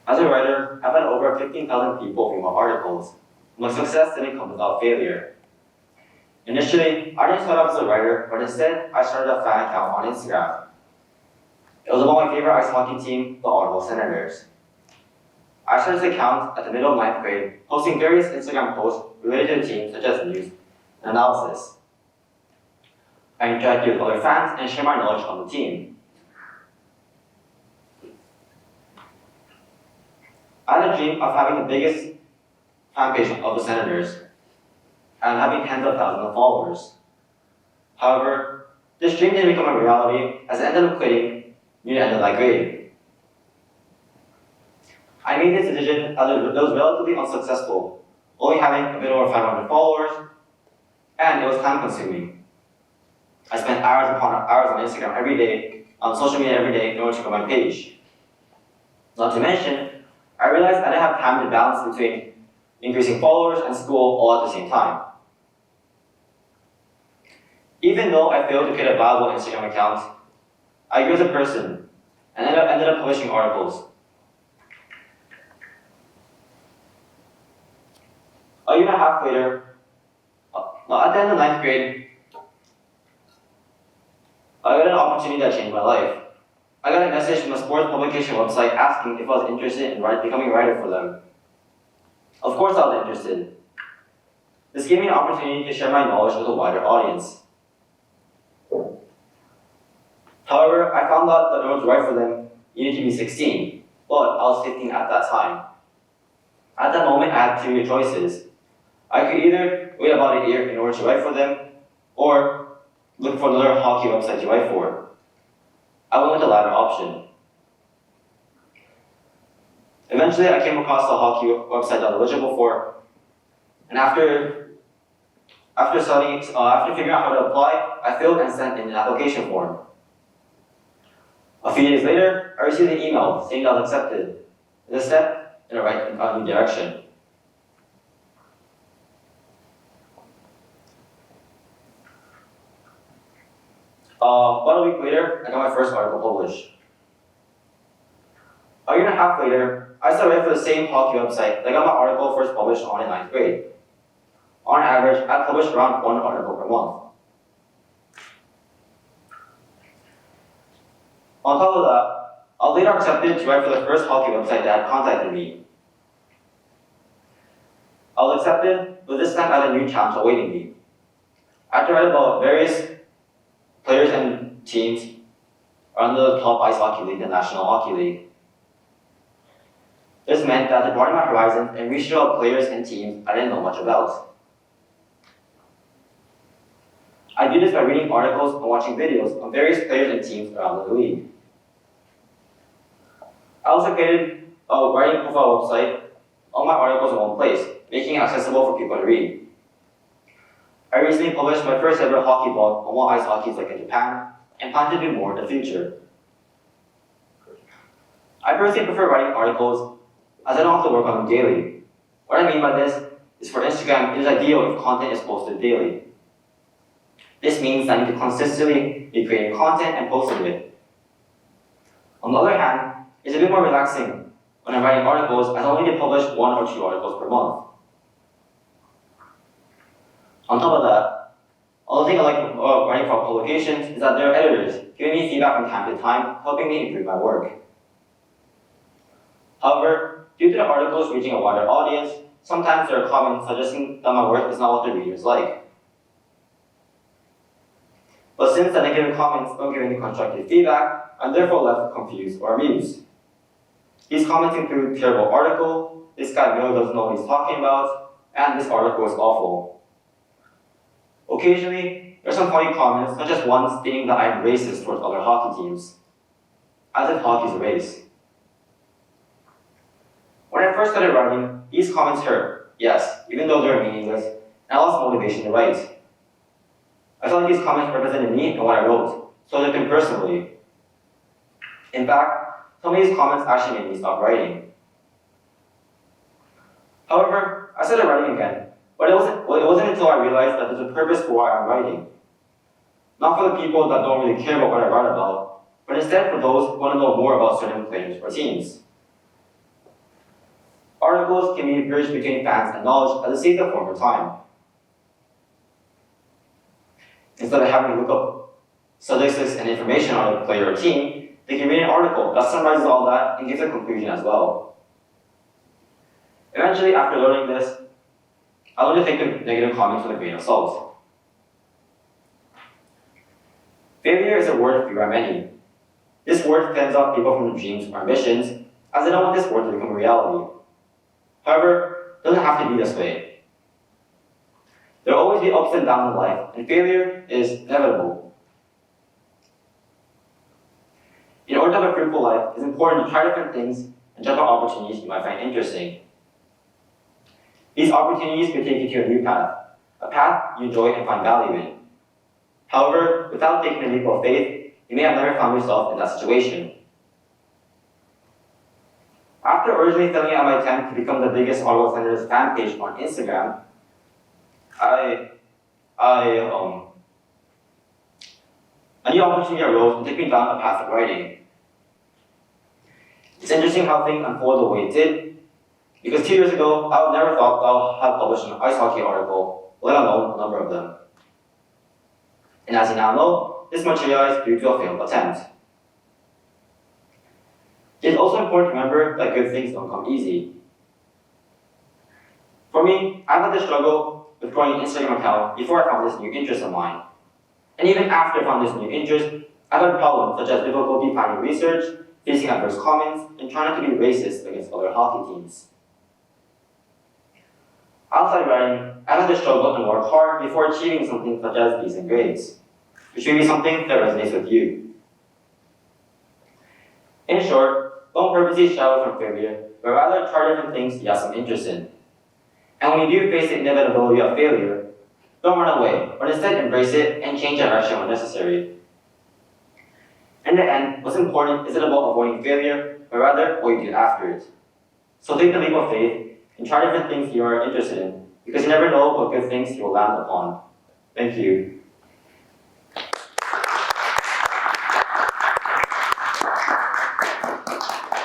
As a writer, I've had over 15,000 people read my articles. My success didn't come without failure. Initially, I didn't start off as a writer, but instead, I started a fan account on Instagram. It was about my favorite ice hockey team, the Ottawa Senators. I started this account at the middle of 9th grade, posting various Instagram posts related to the team, such as news and analysis. I interacted with other fans and shared my knowledge on the team. I had a dream of having the biggest fan page of the Senators and having tens of thousands of followers. However, this dream didn't become a reality as I ended up quitting near the end of that grade. I made this decision as it was relatively unsuccessful, only having a bit over 500 followers, and it was time consuming. I spent hours upon hours on Instagram every day, on social media every day in order to grow my page. Not to mention, I realized I didn't have time to balance between increasing followers and school all at the same time. Even though I failed to create a viable Instagram account, I grew as a person and ended up publishing articles. A year and a half later, at the end of 9th grade, I got an opportunity that changed my life. I got a message from a sports publication website asking if I was interested in becoming a writer for them. Of course I was interested. This gave me an opportunity to share my knowledge with a wider audience. However, I found out that in order to write for them, you need to be 16, but I was 15 at that time. At that moment, I had two choices. I could either wait about a year in order to write for them, or look for another hockey website to write for. I went with the latter option. Eventually, I came across the hockey website that I was eligible for, and after figuring out how to apply, I filled and sent in an application form. A few days later, I received an email saying that I was accepted. It's a step in a new direction. About a week later, I got my first article published. A year and a half later, I started writing for the same hockey website that I got my article first published on in 9th grade. On average, I published around one article per month. On top of that, I was later accepted to write for the first hockey website that had contacted me. I was accepted, but this time I had a new challenge awaiting me. I had to write about various players and teams around the top ice hockey league, the National Hockey League. This meant that I had to broaden my horizons and reach out players and teams I didn't know much about. I did this by reading articles and watching videos on various players and teams around the league. I also created a writing profile website, all my articles in one place, making it accessible for people to read. I recently published my first ever hockey blog on what ice hockey is like in Japan, and plan to do more in the future. I personally prefer writing articles as I don't have to work on them daily. What I mean by this is for Instagram, it is ideal if content is posted daily. This means that I need to consistently be creating content and posting it. On the other hand, it's a bit more relaxing when I'm writing articles as I only need to publish 1 or 2 articles per month. On top of that, another thing I like writing for publications is that there are editors giving me feedback from time to time, helping me improve my work. However, due to the articles reaching a wider audience, sometimes there are comments suggesting that my work is not what the readers like. But since the negative comments don't give any constructive feedback, I'm therefore left confused or amused. These comments include terrible article, this guy really doesn't know what he's talking about, and this article is awful. Occasionally, there are some funny comments, such as one stating that I'm racist towards other hockey teams, as if hockey is a race. When I first started writing, these comments hurt, yes, even though they were meaningless, and I lost motivation to write. I felt like these comments represented me and what I wrote, so I took them personally. In fact, some of these comments actually made me stop writing. However, I started writing again, but it wasn't until I realized that there's a purpose for why I'm writing. Not for the people that don't really care about what I write about, but instead for those who want to know more about certain players or teams. articles can be a bridge between fans and knowledge at the sake of former time. Instead of having to look up statistics and information on a player or team, they can read an article that summarizes all that and gives a conclusion as well. Eventually, after learning this, I learned to take the negative comments with a grain of salt. Failure is a word feared by many. This word fends off people from dreams or ambitions, as they don't want this word to become a reality. However, it doesn't have to be this way. There will always be ups and downs in life, and failure is inevitable. In order to have a fruitful life, it's important to try different things and jump on opportunities you might find interesting. These opportunities could take you to a new path, a path you enjoy and find value in. However, without taking a leap of faith, you may have never found yourself in that situation. After originally filling out my attempt to become the biggest Ottawa Senators fan page on Instagram, a new opportunity arose and took me down a path of writing. It's interesting how things unfolded the way it did, because 2 years ago, I would never thought that I would have published an ice hockey article, let alone a number of them. And as you now know, this materialized due to a failed attempt. It is also important to remember that good things don't come easy. For me, I've had to struggle with growing an Instagram account before I found this new interest of mine. And even after I found this new interest, I've had problems such as difficulty finding research, facing adverse comments, and trying not to be racist against other hockey teams. Outside writing, I've had to struggle and work hard before achieving something such as decent grades, which may be something that resonates with you. In short, don't purposely shy away from failure, but rather try different things you have some interest in. And when you do face the inevitability of failure, don't run away, but instead embrace it and change direction when necessary. In the end, what's important isn't about avoiding failure, but rather what you do after it. So take the leap of faith and try different things you are interested in, because you never know what good things you will land upon. Thank you.